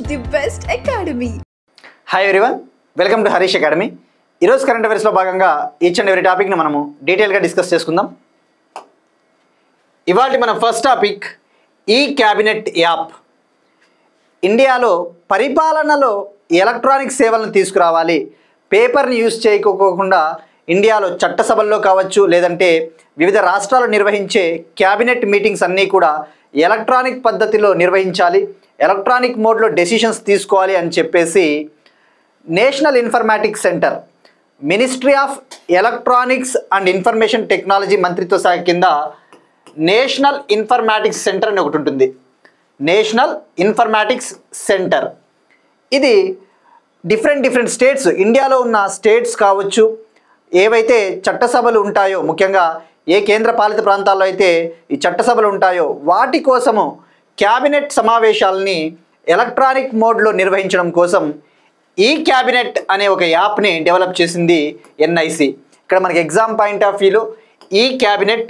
the best academy. Hi everyone, welcome to Harish academy. ఈరోజు current అఫైర్స్లో భాగంగా each and every టాపిక్ని మనము డీటెయిల్గా డిస్కస్ చేసుకుందాం. ఇవాళ మన ఫస్ట్ టాపిక్ ఈ క్యాబినెట్ యాప్. ఇండియాలో పరిపాలనలో ఎలక్ట్రానిక్ సేవలను తీసుకురావాలి, పేపర్ని యూజ్ చేయకోకుండా ఇండియాలో చట్టసభల్లో కావచ్చు లేదంటే వివిధ రాష్ట్రాలు నిర్వహించే క్యాబినెట్ మీటింగ్స్ అన్నీ కూడా ఎలక్ట్రానిక్ పద్ధతిలో నిర్వహించాలి, ఎలక్ట్రానిక్ మోడ్లో డెసిషన్స్ తీసుకోవాలి అని చెప్పేసి national informatics centre, ministry of electronics and information technology మంత్రిత్వ శాఖ కింద నేషనల్ ఇన్ఫర్మాటిక్స్ సెంటర్ అని ఒకటి ఉంటుంది. నేషనల్ ఇన్ఫర్మాటిక్స్ సెంటర్ ఇది డిఫరెంట్ స్టేట్స్, ఇండియాలో ఉన్న స్టేట్స్ కావచ్చు, ఏవైతే చట్టసభలు ఉంటాయో, ముఖ్యంగా ఏ కేంద్ర పాలిత ప్రాంతాల్లో అయితే ఈ చట్టసభలు ఉంటాయో వాటి కోసము క్యాబినెట్ సమావేశాలని ఎలక్ట్రానిక్ మోడ్లో నిర్వహించడం కోసం ఈ క్యాబినెట్ అనే ఒక యాప్ని డెవలప్ చేసింది ఎన్ఐసి. ఇక్కడ మనకి ఎగ్జామ్ పాయింట్ ఆఫ్ వ్యూలో ఈ క్యాబినెట్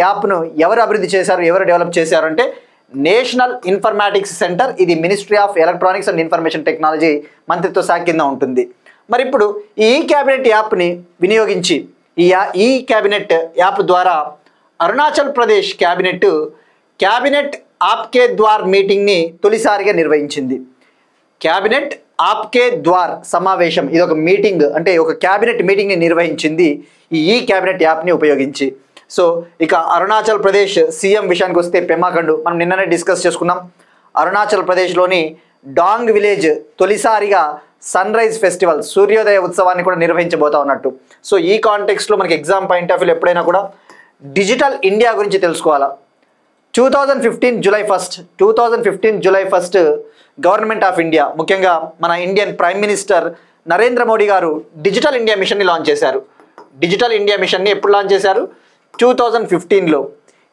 యాప్ను ఎవరు అభివృద్ధి చేశారు, ఎవరు డెవలప్ చేశారు అంటే నేషనల్ ఇన్ఫర్మాటిక్స్ సెంటర్. ఇది ministry of electronics and information technology మంత్రిత్వ శాఖ కింద ఉంటుంది. మరి ఇప్పుడు ఈ క్యాబినెట్ యాప్ని వినియోగించి ఈ క్యాబినెట్ యాప్ ద్వారా అరుణాచల్ ప్రదేశ్ క్యాబినెట్ ఆప్కే ద్వార్ మీటింగ్ని తొలిసారిగా నిర్వహించింది. క్యాబినెట్ ఆప్కే ద్వార్ సమావేశం, ఇది ఒక మీటింగ్, అంటే ఒక క్యాబినెట్ మీటింగ్ని నిర్వహించింది ఈ క్యాబినెట్ యాప్ని ఉపయోగించి. సో ఇక అరుణాచల్ ప్రదేశ్ సీఎం విషయానికి వస్తే పెమా ఖండు, మనం నిన్ననే డిస్కస్ చేసుకున్నాం. అరుణాచల్ ప్రదేశ్లోని డాంగ్ విలేజ్ తొలిసారిగా సన్ రైజ్ ఫెస్టివల్, సూర్యోదయ ఉత్సవాన్ని కూడా నిర్వహించబోతా ఉన్నట్టు. సో ఈ కాంటెక్స్ట్లో మనకి ఎగ్జామ్ పాయింట్ ఆఫ్ వ్యూలో ఎప్పుడైనా కూడా డిజిటల్ ఇండియా గురించి తెలుసుకోవాలా. 2015 జూలై 1 గవర్నమెంట్ ఆఫ్ ఇండియా, ముఖ్యంగా మన Indian prime minister Narendra Modi గారు డిజిటల్ ఇండియా మిషన్ని లాంచ్ చేశారు. డిజిటల్ ఇండియా మిషన్ని ఎప్పుడు లాంచ్ చేశారు? 2015లో.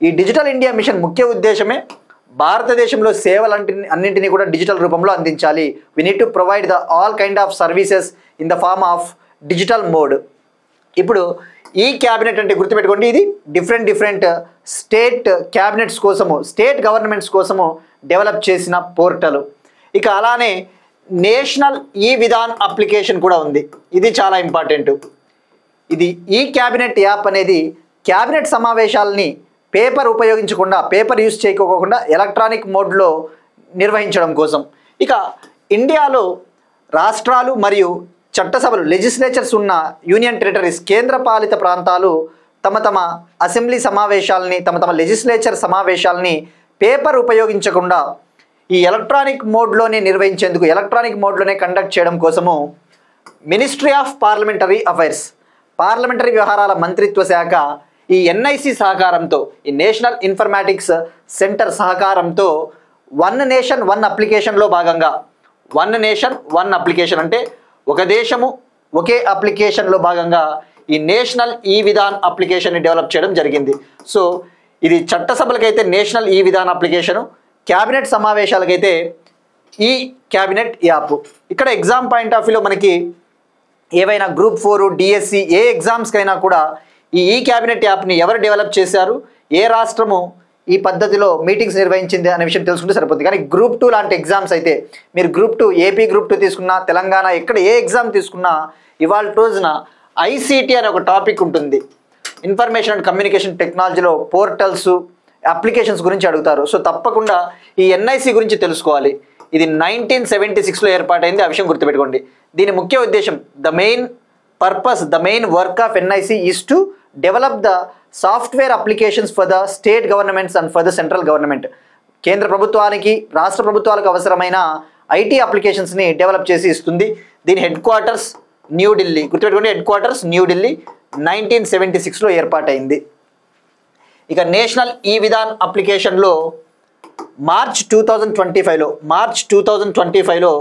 ఈ డిజిటల్ ఇండియా మిషన్ ముఖ్య ఉద్దేశమే భారతదేశంలో అన్నింటినీ కూడా డిజిటల్ రూపంలో అందించాలి. We need to provide the all kind of services in the form of digital mode. ఇప్పుడు ఈ క్యాబినెట్ అంటే గుర్తుపెట్టుకోండి, ఇది డిఫరెంట్ స్టేట్ క్యాబినెట్స్ కోసము, స్టేట్ గవర్నమెంట్స్ కోసము డెవలప్ చేసిన పోర్టల్. ఇక అలానే నేషనల్ ఈ విధాన్ అప్లికేషన్ కూడా ఉంది. ఇది చాలా ఇంపార్టెంట్. ఇది ఈ క్యాబినెట్ యాప్ అనేది క్యాబినెట్ సమావేశాలని పేపర్ ఉపయోగించకుండా, పేపర్ యూజ్ చేయకోకుండా ఎలక్ట్రానిక్ మోడ్లో నిర్వహించడం కోసం. ఇక ఇండియాలో రాష్ట్రాలు మరియు చట్టసభలు, లెజిస్లేచర్స్ ఉన్న యూనియన్ టెరిటరీస్, కేంద్ర పాలిత ప్రాంతాలు తమ అసెంబ్లీ సమావేశాలని, తమ లెజిస్లేచర్ సమావేశాలని పేపర్ ఉపయోగించకుండా ఈ ఎలక్ట్రానిక్ మోడ్లోనే నిర్వహించేందుకు, ఎలక్ట్రానిక్ మోడ్లోనే కండక్ట్ చేయడం కోసము ministry of parliamentary affairs, parliamentary వ్యవహారాల మంత్రిత్వ శాఖ ఈ ఎన్ఐసి సహకారంతో, ఈ నేషనల్ ఇన్ఫర్మాటిక్స్ సెంటర్ సహకారంతో వన్ నేషన్ వన్ అప్లికేషన్లో భాగంగా, వన్ నేషన్ వన్ అప్లికేషన్ అంటే ఒక దేశము ఒకే అప్లికేషన్లో భాగంగా ఈ నేషనల్ ఈ విధాన్ అప్లికేషన్ని డెవలప్ చేయడం జరిగింది. సో ఇది చట్టసభలకైతే నేషనల్ ఈ విధాన్ అప్లికేషను, క్యాబినెట్ సమావేశాలకైతే ఈ క్యాబినెట్ యాప్. ఇక్కడ ఎగ్జామ్ పాయింట్ ఆఫ్ వ్యూలో మనకి ఏవైనా గ్రూప్ 4, డిఎస్సి ఏ ఎగ్జామ్స్కైనా కూడా ఈ క్యాబినెట్ యాప్ని ఎవరు డెవలప్ చేశారు, ఏ రాష్ట్రము ఈ పద్ధతిలో మీటింగ్స్ నిర్వహించింది అనే విషయం తెలుసుకుంటే సరిపోతుంది. కానీ గ్రూప్ 2 లాంటి ఎగ్జామ్స్ అయితే, మీరు గ్రూప్ 2 ఏపీ గ్రూప్ 2 తీసుకున్నా, తెలంగాణ ఎక్కడ ఏ ఎగ్జామ్ తీసుకున్నా ఇవాళ రోజున ఐసీటీ అనే ఒక టాపిక్ ఉంటుంది. ఇన్ఫర్మేషన్ అండ్ కమ్యూనికేషన్ టెక్నాలజీలో పోర్టల్స్, అప్లికేషన్స్ గురించి అడుగుతారు. సో తప్పకుండా ఈ ఎన్ఐసి గురించి తెలుసుకోవాలి. ఇది 1976లో ఏర్పాటైంది, ఆ విషయం గుర్తుపెట్టుకోండి. దీని ముఖ్య ఉద్దేశం, the main work of NIC is to develop the software applications for the state governments and for the central government. కేంద్ర ప్రభుత్వానికి, రాష్ట్ర ప్రభుత్వాలకు అవసరమైన ఐటీ అప్లికేషన్స్ని డెవలప్ చేసి ఇస్తుంది. దీని హెడ్ క్వార్టర్స్ న్యూఢిల్లీ, గుర్తుపెట్టుకోండి, హెడ్ క్వార్టర్స్ న్యూఢిల్లీ, 1976లో ఏర్పాటైంది. ఇక నేషనల్ ఈ విధాన్ అప్లికేషన్లో మార్చ్ 2025లో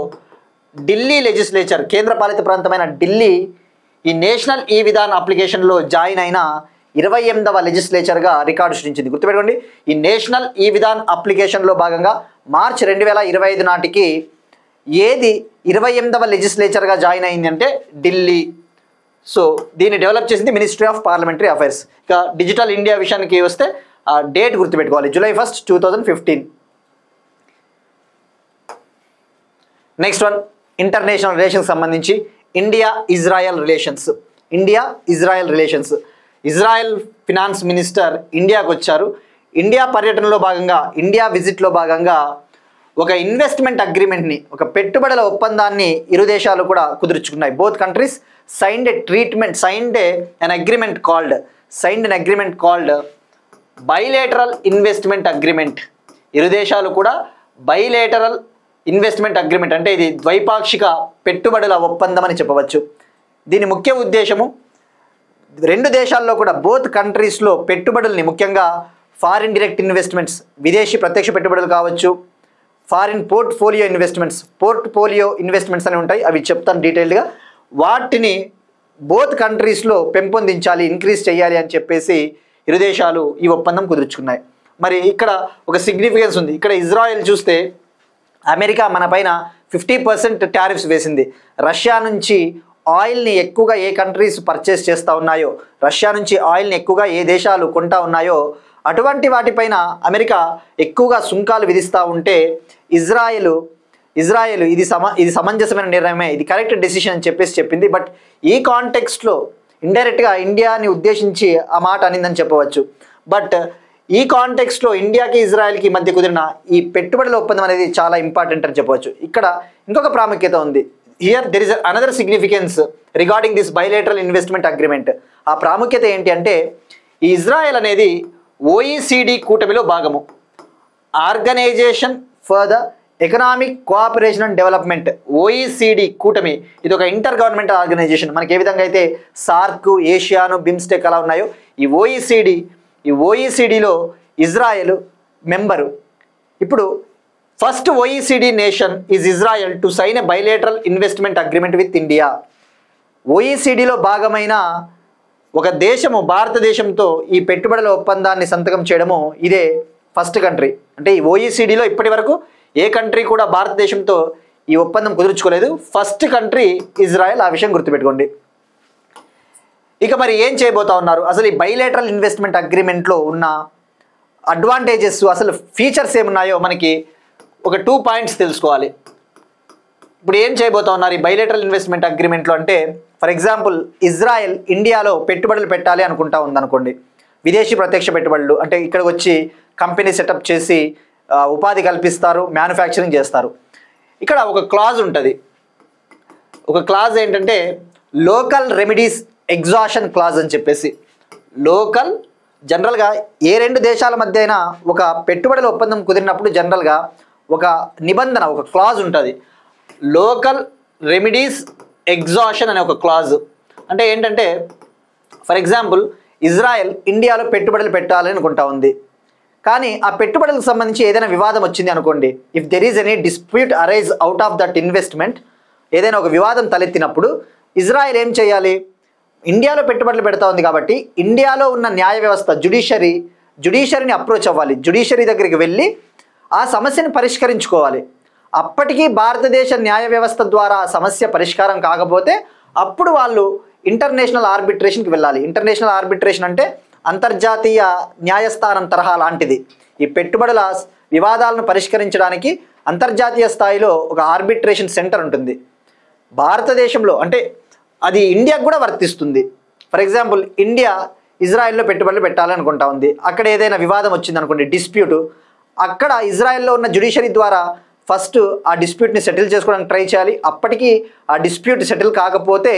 ఢిల్లీ లెజిస్లేచర్, కేంద్ర పాలిత ప్రాంతమైన ఢిల్లీ ఈ నేషనల్ ఈ విధాన్ అప్లికేషన్లో జాయిన్ అయిన 28వ లెజిస్లేచర్గా రికార్డు సృష్టించింది. గుర్తుపెట్టుకోండి, ఈ నేషనల్ ఈ విధాన్ అప్లికేషన్లో భాగంగా మార్చ్ 2025 నాటికి ఏది 28వ లెజిస్లేచర్గా జాయిన్ అయింది అంటే ఢిల్లీ. సో దీన్ని డెవలప్ చేసింది మినిస్ట్రీ ఆఫ్ పార్లమెంటరీ అఫైర్స్. ఇక డిజిటల్ ఇండియా విషయానికి వస్తే డేట్ గుర్తుపెట్టుకోవాలి, July 1, 2015. Next one international relations సంబంధించి India Israel relations. Israel finance minister ఇండియాకు వచ్చారు. ఇండియా పర్యటనలో భాగంగా, ఇండియా విజిట్లో భాగంగా ఒక ఇన్వెస్ట్మెంట్ అగ్రిమెంట్ని, ఒక పెట్టుబడుల ఒప్పందాన్ని ఇరు దేశాలు కూడా కుదుర్చుకున్నాయి. Both countries signed an agreement called bilateral investment agreement. ఇరు దేశాలు కూడా బైలేటరల్ ఇన్వెస్ట్మెంట్ అగ్రిమెంట్ అంటే ఇది ద్వైపాక్షిక పెట్టుబడుల ఒప్పందం అని చెప్పవచ్చు. దీని ముఖ్య ఉద్దేశము రెండు దేశాల్లో కూడా బోత్ కంట్రీస్లో పెట్టుబడుల్ని, ముఖ్యంగా ఫారిన్ డైరెక్ట్ ఇన్వెస్ట్మెంట్స్, విదేశీ ప్రత్యక్ష పెట్టుబడులు కావచ్చు, ఫారిన్ పోర్ట్ఫోలియో ఇన్వెస్ట్మెంట్స్ అని ఉంటాయి, అవి చెప్తాను డీటెయిల్డ్గా. వాటిని బోత్ కంట్రీస్లో పెంపొందించాలి, ఇంక్రీజ్ చేయాలి అని చెప్పేసి ఇరు దేశాలు ఈ ఒప్పందం కుదుర్చుకున్నాయి. మరి ఇక్కడ ఒక సిగ్నిఫికెన్స్ ఉంది. ఇక్కడ ఇజ్రాయెల్ చూస్తే అమెరికా మన పైన 50% టారిఫ్స్ వేసింది. రష్యా నుంచి ఆయిల్ని ఎక్కువగా ఏ కంట్రీస్ పర్చేస్ చేస్తూ ఉన్నాయో, రష్యా నుంచి ఆయిల్ని ఎక్కువగా ఏ దేశాలు కొంటా ఉన్నాయో అటువంటి వాటిపైన అమెరికా ఎక్కువగా సుంకాలు విధిస్తూ ఉంటే ఇజ్రాయెల్ ఇది సమంజసమైన నిర్ణయమే, ఇది కరెక్ట్ డెసిషన్ అని చెప్పేసి చెప్పింది. బట్ ఈ కాంటెక్స్ట్లో ఇండైరెక్ట్గా ఇండియాని ఉద్దేశించి ఆ మాట అనిందని చెప్పవచ్చు. బట్ ఈ కాంటెక్స్ట్లో ఇండియాకి ఇజ్రాయెల్కి మధ్య కుదిరిన ఈ పెట్టుబడుల ఒప్పందం అనేది చాలా ఇంపార్టెంట్ అని చెప్పవచ్చు. ఇక్కడ ఇంకొక ప్రాముఖ్యత ఉంది. Here there is another significance regarding this bilateral investment agreement. ఆ ప్రాముఖ్యత ఏంటి అంటే ఈ ఇజ్రాయెల్ అనేది OECD కూటమిలో భాగము, organisation for the economic cooperation and development. OECD కూటమి ఇది ఒక ఇంటర్ గవర్నమెంటల్ ఆర్గనైజేషన్. మనకి ఏ విధంగా అయితే సార్క్, ఏషియాను, బిమ్స్టెక్ అలా ఉన్నాయో ఈ OECDలో ఇజ్రాయెల్ మెంబరు. ఇప్పుడు first OECD nation is Israel to sign a bilateral investment agreement with India. OECDలో భాగమైన ఒక దేశము భారతదేశంతో ఈ పెట్టుబడుల ఒప్పందాన్ని సంతకం చేయడము ఇదే ఫస్ట్ కంట్రీ. అంటే ఈ OECDలో ఇప్పటి వరకు ఏ కంట్రీ కూడా భారతదేశంతో ఈ ఒప్పందం కుదుర్చుకోలేదు. ఫస్ట్ కంట్రీ ఇజ్రాయెల్, ఆ విషయం గుర్తుపెట్టుకోండి. ఇక మరి ఏం చేయబోతా ఉన్నారు, అసలు ఈ బైలేటరల్ ఇన్వెస్ట్మెంట్ అగ్రిమెంట్లో ఉన్న అడ్వాంటేజెస్, అసలు ఫీచర్స్ ఏమున్నాయో మనకి ఒక 2 పాయింట్స్ తెలుసుకోవాలి. ఇప్పుడు ఏం చేయబోతా ఉన్నారు ఈ బైలేటరల్ ఇన్వెస్ట్మెంట్ అగ్రిమెంట్లో అంటే, ఫర్ ఎగ్జాంపుల్ ఇజ్రాయెల్ ఇండియాలో పెట్టుబడులు పెట్టాలి అనుకుంటా ఉందనుకోండి, విదేశీ ప్రత్యక్ష పెట్టుబడులు అంటే ఇక్కడికి వచ్చి కంపెనీ సెటప్ చేసి ఉపాధి కల్పిస్తారు, మ్యానుఫ్యాక్చరింగ్ చేస్తారు. ఇక్కడ ఒక క్లాజ్ ఉంటుంది. ఒక క్లాజ్ ఏంటంటే లోకల్ రెమెడీస్ ఎగ్జాషన్ క్లాజ్ అని చెప్పేసి, లోకల్ జనరల్గా ఏ రెండు దేశాల మధ్య అయినా ఒక పెట్టుబడుల ఒప్పందం కుదిరినప్పుడు జనరల్గా ఒక నిబంధన, ఒక క్లాజ్ ఉంటుంది. లోకల్ రెమెడీస్ ఎగ్జాషన్ అనే ఒక క్లాజ్ అంటే ఏంటంటే, ఫర్ ఎగ్జాంపుల్ ఇజ్రాయెల్ ఇండియాలో పెట్టుబడులు పెట్టాలని అనుకుంటా ఉంది, కానీ ఆ పెట్టుబడులకు సంబంధించి ఏదైనా వివాదం వచ్చింది అనుకోండి, if there is any dispute arise out of that investment, ఏదైనా ఒక వివాదం తలెత్తినప్పుడు ఇజ్రాయెల్ ఏం చేయాలి, ఇండియాలో పెట్టుబడులు పెడతా ఉంది కాబట్టి ఇండియాలో ఉన్న న్యాయ వ్యవస్థ జ్యుడిషియరీని అప్రోచ్ అవ్వాలి, జ్యుడిషియరీ దగ్గరికి వెళ్ళి ఆ సమస్యను పరిష్కరించుకోవాలి. అప్పటికీ భారతదేశ న్యాయ వ్యవస్థ ద్వారా ఆ సమస్య పరిష్కారం కాకపోతే అప్పుడు వాళ్ళు ఇంటర్నేషనల్ ఆర్బిట్రేషన్కి వెళ్ళాలి. ఇంటర్నేషనల్ ఆర్బిట్రేషన్ అంటే అంతర్జాతీయ న్యాయస్థానం తరహా లాంటిది. ఈ పెట్టుబడుల వివాదాలను పరిష్కరించడానికి అంతర్జాతీయ స్థాయిలో ఒక ఆర్బిట్రేషన్ సెంటర్ ఉంటుంది భారతదేశంలో. అంటే అది ఇండియాకు కూడా వర్తిస్తుంది. ఫర్ ఎగ్జాంపుల్ ఇండియా ఇజ్రాయెల్లో పెట్టుబడులు పెట్టాలనుకుంటా ఉంది, అక్కడ ఏదైనా వివాదం వచ్చింది అనుకోండి, డిస్ప్యూట్, అక్కడ ఇజ్రాయెల్లో ఉన్న జ్యుడిషియరీ ద్వారా ఫస్ట్ ఆ డిస్ప్యూట్ని సెటిల్ చేసుకోవడానికి ట్రై చేయాలి. అప్పటికి ఆ డిస్ప్యూట్ సెటిల్ కాకపోతే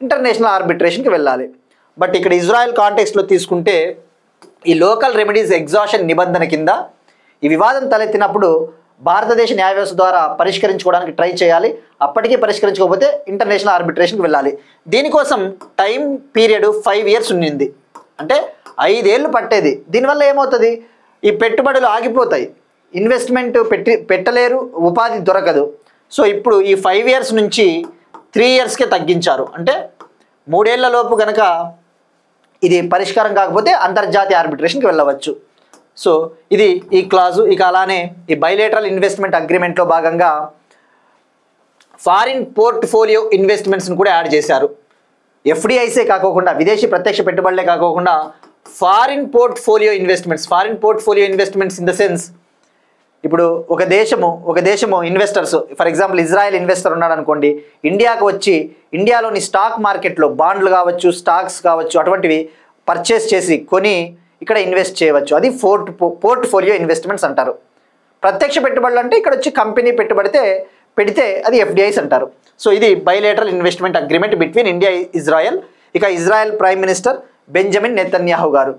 ఇంటర్నేషనల్ ఆర్బిట్రేషన్కి వెళ్ళాలి. బట్ ఇక్కడ ఇజ్రాయెల్ కాంటెక్స్ట్లో తీసుకుంటే ఈ లోకల్ రెమెడీస్ ఎగ్జాషన్ నిబంధన కింద ఈ వివాదం తలెత్తినప్పుడు భారతదేశ న్యాయ వ్యవస్థ ద్వారా పరిష్కరించుకోవడానికి ట్రై చేయాలి. అప్పటికీ పరిష్కరించుకోకపోతే ఇంటర్నేషనల్ ఆర్బిట్రేషన్కి వెళ్ళాలి. దీనికోసం టైం పీరియడ్ 5 years ఉన్నింది, అంటే 5 ఏళ్ళు పట్టేది. దీనివల్ల ఏమవుతుంది, ఈ పెట్టుబడులు ఆగిపోతాయి, ఇన్వెస్ట్మెంట్ పెట్టలేరు, ఉపాధి దొరకదు. సో ఇప్పుడు ఈ 5 years నుంచి 3 yearsకే తగ్గించారు. అంటే 3 ఏళ్ల లోపు కనుక ఇది పరిష్కారం కాకపోతే అంతర్జాతీయ ఆర్బిట్రేషన్కి వెళ్ళవచ్చు. సో ఇది ఈ క్లాజు. ఇక అలానే ఈ బైలేటరల్ ఇన్వెస్ట్మెంట్ అగ్రిమెంట్లో భాగంగా ఫారిన్ పోర్ట్ఫోలియో ఇన్వెస్ట్మెంట్స్ని కూడా యాడ్ చేశారు. FDIసే కాకోకుండా, విదేశీ ప్రత్యక్ష పెట్టుబడులే కాకోకుండా foreign portfolio investments in the sense ఇప్పుడు ఒక దేశము investors, for example Israel investor ఉన్నాడు అనుకోండి, ఇండియాకు వచ్చి ఇండియాలోని స్టాక్ మార్కెట్లో బాండ్లు కావచ్చు, స్టాక్స్ కావచ్చు, అటువంటివి పర్చేస్ చేసి కొని ఇక్కడ ఇన్వెస్ట్ చేయవచ్చు. అది పోర్ట్ఫోలియో ఇన్వెస్ట్మెంట్స్ అంటారు. ప్రత్యక్ష పెట్టుబడులు అంటే ఇక్కడ వచ్చి కంపెనీ పెడితే అది ఎఫ్డిఐస్ అంటారు. సో ఇది bilateral investment agreement between India Israel. ఇక Israel prime minister Benjamin Netanyahu garu.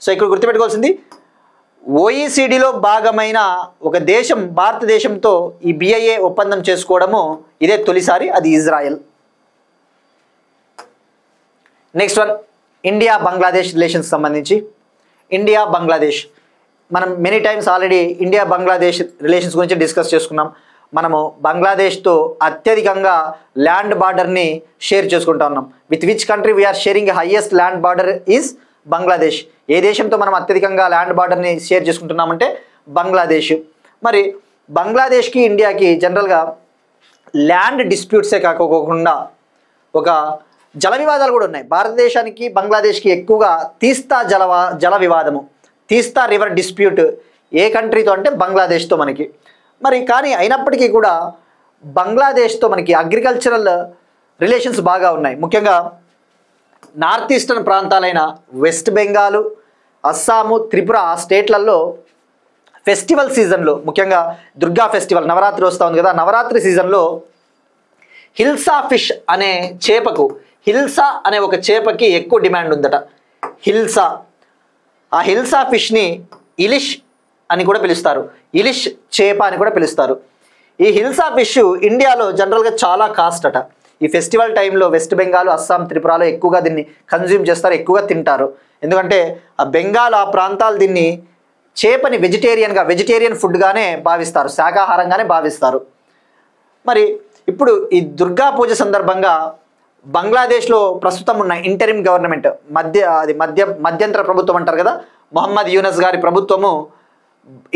So ఇక్కడ గుర్తుపెట్టుకోవాల్సింది, ఓఈసీడీలో భాగమైన ఒక దేశం భారతదేశంతో ఈ బిఐఏ ఒప్పందం చేసుకోవడము ఇదే తొలిసారి, అది Israel. Next one, India Bangladesh relations సంబంధించి. ఇండియా బంగ్లాదేశ్ మనం many times already India Bangladesh relations గురించి డిస్కస్ చేసుకున్నాం. మనము బంగ్లాదేశ్తో అత్యధికంగా ల్యాండ్ బార్డర్ని షేర్ చేసుకుంటా ఉన్నాం. With which country we are sharing highest land border is Bangladesh. ఏ దేశంతో మనం అత్యధికంగా ల్యాండ్ బార్డర్ని షేర్ చేసుకుంటున్నామంటే బంగ్లాదేశ్. మరి బంగ్లాదేశ్కి ఇండియాకి జనరల్గా ల్యాండ్ డిస్ప్యూట్సే కాకోకుండా ఒక జల వివాదాలు కూడా ఉన్నాయి. భారతదేశానికి బంగ్లాదేశ్కి ఎక్కువగా జల వివాదము, తీస్తా రివర్ డిస్ప్యూట్ ఏ కంట్రీతో అంటే బంగ్లాదేశ్తో మనకి. మరి కానీ అయినప్పటికీ కూడా బంగ్లాదేశ్తో మనకి అగ్రికల్చరల్ రిలేషన్స్ బాగా ఉన్నాయి. ముఖ్యంగా నార్త్ ఈస్టర్న్ ప్రాంతాలైన వెస్ట్ బెంగాల్, అస్సాము, త్రిపుర ఆ స్టేట్లలో ఫెస్టివల్ సీజన్లో, ముఖ్యంగా దుర్గా ఫెస్టివల్ నవరాత్రి వస్తూ ఉంది కదా, నవరాత్రి సీజన్లో హిల్సా ఫిష్ అనే చేపకు, హిల్సా అనే ఒక చేపకి ఎక్కువ డిమాండ్ ఉందట. హిల్సా, ఆ హిల్సా ఫిష్ని ఇలిష్ అని కూడా పిలుస్తారు, ఇలిష్ చేప అని కూడా పిలుస్తారు. ఈ హిల్సా ఫిష్ ఇండియాలో జనరల్గా చాలా కాస్ట్ అట. ఈ ఫెస్టివల్ టైంలో వెస్ట్ బెంగాల్, అస్సాం, త్రిపురలో ఎక్కువగా దీన్ని కన్జ్యూమ్ చేస్తారు, ఎక్కువగా తింటారు. ఎందుకంటే ఆ బెంగాల్ ఆ ప్రాంతాలు దీన్ని చేపని వెజిటేరియన్ ఫుడ్గానే భావిస్తారు, శాకాహారంగానే భావిస్తారు. మరి ఇప్పుడు ఈ దుర్గా పూజ సందర్భంగా బంగ్లాదేశ్లో ప్రస్తుతం ఉన్న ఇంటరిమ్ గవర్నమెంట్ మధ్యంతర ప్రభుత్వం అంటారు కదా, మొహమ్మద్ యూనస్ గారి ప్రభుత్వము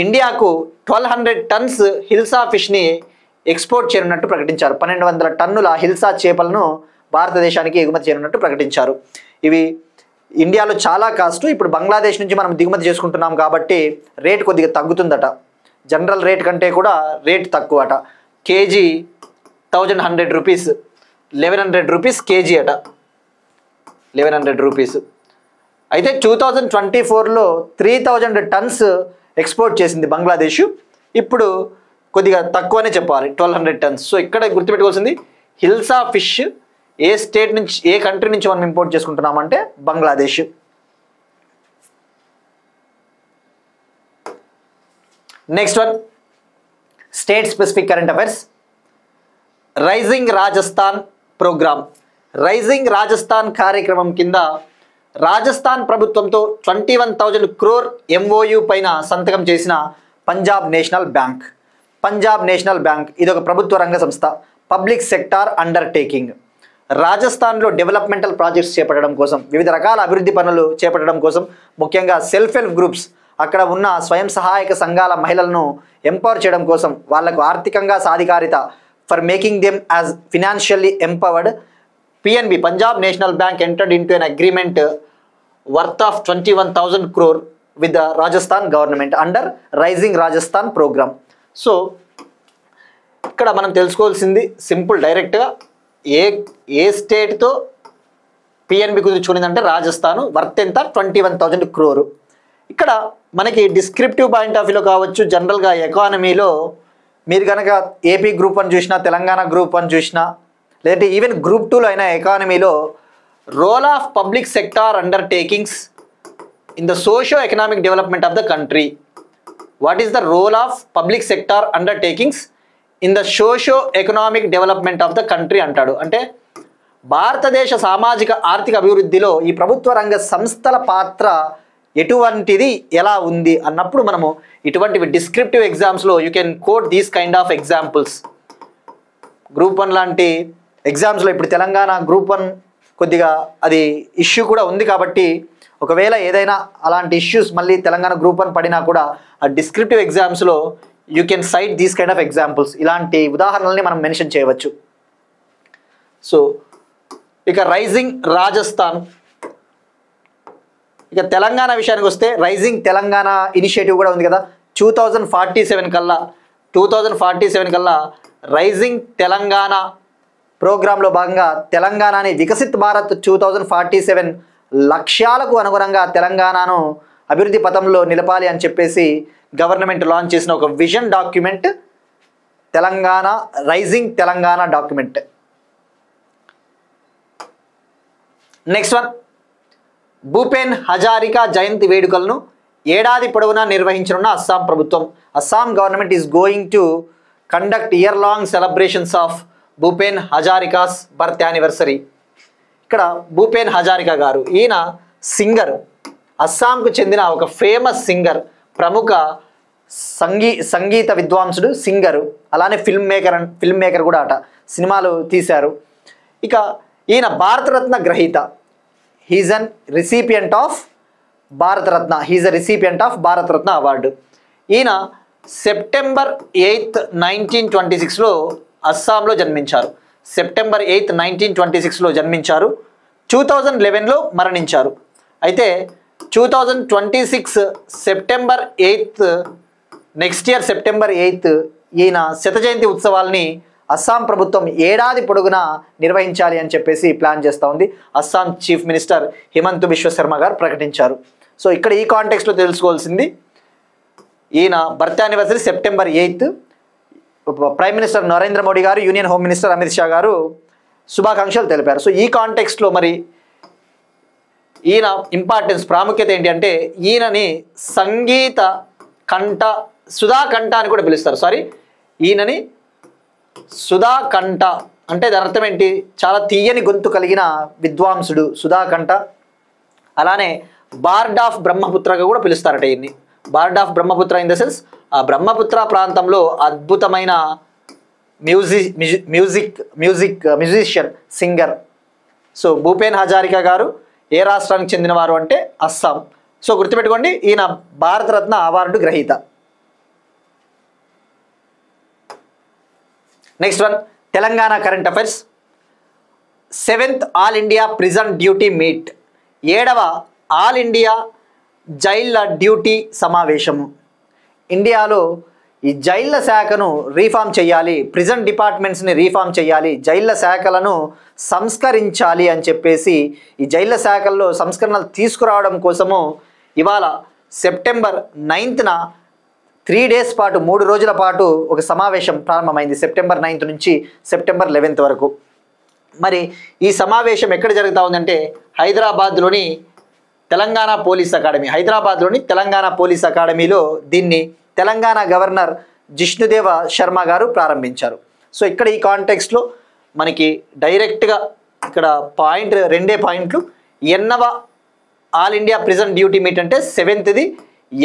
ఇండియాకు 1200 టన్స్ హిల్సా ఫిష్ని ఎక్స్పోర్ట్ చేయనున్నట్టు ప్రకటించారు. 1200 టన్నుల హిల్సా చేపలను భారతదేశానికి ఎగుమతి చేయనున్నట్టు ప్రకటించారు. ఇవి ఇండియాలో చాలా కాస్ట్. ఇప్పుడు బంగ్లాదేశ్ నుంచి మనం దిగుమతి చేసుకుంటున్నాం కాబట్టి రేట్ కొద్దిగా తగ్గుతుందట. జనరల్ రేట్ కంటే కూడా రేట్ తక్కువ అట. కేజీ 1100 రూపీస్, 1100 రూపీస్ కేజీ అట, 1100 రూపీస్. అయితే 2024లో 3000 టన్స్ ఎక్స్పోర్ట్ చేసింది బంగ్లాదేశ్. ఇప్పుడు కొద్దిగా తక్కువనే చెప్పాలి, 1200 టన్స్. సో ఇక్కడ గుర్తుపెట్టుకోవాల్సింది, హిల్సా ఫిష్ ఏ స్టేట్ నుంచి, ఏ కంట్రీ నుంచి మనం ఇంపోర్ట్ చేసుకుంటున్నామంటే Bangladesh. Next one, state specific current affairs. Rising Rajasthan programme. Rising Rajasthan కార్యక్రమం కింద రాజస్థాన్ ప్రభుత్వంతో 21,000 crore MOU పైన సంతకం చేసిన పంజాబ్ నేషనల్ బ్యాంక్. ఇది ఒక ప్రభుత్వ రంగ సంస్థ, పబ్లిక్ సెక్టార్ అండర్టేకింగ్. రాజస్థాన్లో డెవలప్మెంటల్ ప్రాజెక్ట్స్ చేపట్టడం కోసం, వివిధ రకాల అభివృద్ధి పనులు చేపట్టడం కోసం, ముఖ్యంగా సెల్ఫ్ హెల్ప్ గ్రూప్స్, అక్కడ ఉన్న స్వయం సహాయక సంఘాల మహిళలను ఎంపవర్ చేయడం కోసం, వాళ్లకు ఆర్థికంగా సాధికారిత, for making them as financially empowered, PNB Punjab National Bank entered into an agreement worth of 21,000 crore with the Rajasthan government under Rising Rajasthan program. So ఇక్కడ మనం తెలుసుకోవాల్సింది సింపుల్, డైరెక్ట్గా ఏ స్టేట్తో PNB కుదుర్చుకునిందంటే రాజస్థాన్. వర్త్ ఎంత? 21,000 crore. ఇక్కడ మనకి డిస్క్రిప్టివ్ పాయింట్ ఆఫ్ వ్యూలో కావచ్చు, జనరల్గా ఎకానమీలో మీరు కనుక ఏపీ గ్రూప్ 1 చూసినా, తెలంగాణ గ్రూప్ 1 చూసినా, లేదంటే ఈవెన్ గ్రూప్ 2లో అయినా ఎకానమీలో role of public sector undertakings in the socio economic development of the country. What is the role of public sector undertakings in the socio economic development of the country అంటాడు. అంటే భారతదేశ సామాజిక ఆర్థిక అభివృద్ధిలో ఈ ప్రభుత్వ రంగ సంస్థల పాత్ర ఎటువంటిది, ఎలా ఉంది అన్నప్పుడు మనము ఇటువంటివి డిస్క్రిప్టివ్ ఎగ్జామ్స్లో you can coat these kind of examples. Group 1 లాంటి ఎగ్జామ్స్లో ఇప్పుడు తెలంగాణ గ్రూప్ 1 కొద్దిగా అది ఇష్యూ కూడా ఉంది కాబట్టి ఒకవేళ ఏదైనా అలాంటి ఇష్యూస్ మళ్ళీ తెలంగాణ గ్రూప్ 1 పడినా కూడా ఆ డిస్క్రిప్టివ్ ఎగ్జామ్స్లో you can cite these kind of examples, ఇలాంటి ఉదాహరణల్ని మనం మెన్షన్ చేయవచ్చు. సో ఇక రైజింగ్ రాజస్థాన్. ఇక తెలంగాణ విషయానికి వస్తే రైజింగ్ తెలంగాణ ఇనిషియేటివ్ కూడా ఉంది కదా, 2047 కల్లా రైజింగ్ తెలంగాణ ప్రోగ్రాంలో భాగంగా తెలంగాణని వికసిత్ భారత్ 2047 లక్ష్యాలకు అనుగుణంగా తెలంగాణను అభివృద్ధి పథంలో నిలపాలి అని చెప్పేసి గవర్నమెంట్ లాంచ్ చేసిన ఒక vision document Telangana rising Telangana document. Next one, Bhupen Hazarika జయంతి వేడుకలను ఏడాది పొడవునా నిర్వహించనున్న అస్సాం ప్రభుత్వం. Assam government is going to conduct year long celebrations of Bhupen Hazarika's birth anniversary. ఇక్కడ భూపేన్ హజారికా గారు, ఈయన సింగర్, అస్సాంకు చెందిన ఒక ఫేమస్ సింగర్, ప్రముఖ సంగీత విద్వాంసుడు, సింగరు, అలానే ఫిల్మ్ మేకర్ కూడా అట, సినిమాలు తీశారు. ఇక ఈయన భారతరత్న గ్రహీత. He's an recipient of Bharat Ratna, he's a recipient of Bharat Ratna award. ఈయన సెప్టెంబర్ 8, 1926లో అస్సాంలో జన్మించారు. సెప్టెంబర్ 8, 1926లో జన్మించారు. 2011లో మరణించారు. అయితే 2026 సెప్టెంబర్ 8 నెక్స్ట్ ఇయర్ సెప్టెంబర్ 8 ఈయన శత జయంతి ఉత్సవాల్ని అస్సాం ప్రభుత్వం ఏడాది పొడుగునా నిర్వహించాలి అని చెప్పేసి ప్లాన్ చేస్తూ ఉంది. అస్సాం చీఫ్ మినిస్టర్ హిమంత బిశ్వ శర్మ గారు ప్రకటించారు. సో ఇక్కడ ఈ కాంటెక్స్లో తెలుసుకోవాల్సింది, ఈయన birth anniversary September 8. Prime minister Narendra Modi garu, union home minister Amit Shah garu శుభాకాంక్షలు తెలిపారు. సో ఈ కాంటెక్స్ట్లో మరి ఈయన ఇంపార్టెన్స్, ప్రాముఖ్యత ఏంటి అంటే, ఈయనని సంగీత కంఠ, సుధాకంఠ అని కూడా పిలుస్తారు. ఈయనని సుధాకంఠ అంటే దాని అర్థం ఏంటి, చాలా తీయని గొంతు కలిగిన విద్వాంసుడు సుధాకంఠ. అలానే బార్డ్ ఆఫ్ బ్రహ్మపుత్రగా కూడా పిలుస్తారట ఈయన్ని. Bard of Brahmaputra in the sense ఆ బ్రహ్మపుత్ర ప్రాంతంలో అద్భుతమైన musician, singer. So Bhupen Hazarika గారు ఏ రాష్ట్రానికి చెందినవారు అంటే అస్సాం. సో గుర్తుపెట్టుకోండి, ఈయన భారతరత్న అవార్డు గ్రహీత. Next one, Telangana current affairs. 7th all India prison duty meet, 7వ ఆల్ ఇండియా జైళ్ళ డ్యూటీ సమావేశము. ఇండియాలో ఈ జైళ్ళ శాఖను రీఫార్మ్ చేయాలి, ప్రిజన్ డిపార్ట్మెంట్స్ని రీఫార్మ్ చేయాలి, జైళ్ళ శాఖలను సంస్కరించాలి అని చెప్పేసి ఈ జైళ్ళ శాఖల్లో సంస్కరణలు తీసుకురావడం కోసము ఇవాళ సెప్టెంబర్ 9న 3 days పాటు, 3 రోజుల పాటు ఒక సమావేశం ప్రారంభమైంది. సెప్టెంబర్ 9 నుంచి సెప్టెంబర్ 11 వరకు. మరి ఈ సమావేశం ఎక్కడ జరుగుతూ ఉందంటే హైదరాబాద్లోని తెలంగాణ పోలీస్ అకాడమీ, హైదరాబాద్లోని తెలంగాణ పోలీస్ అకాడమీలో దీన్ని తెలంగాణ గవర్నర్ జిష్ణుదేవ శర్మ గారు ప్రారంభించారు. సో ఇక్కడ ఈ కాంటెక్స్ట్లో మనకి డైరెక్ట్గా ఇక్కడ పాయింట్, 2 పాయింట్లు. ఎన్నవ all India prison duty meet అంటే 7th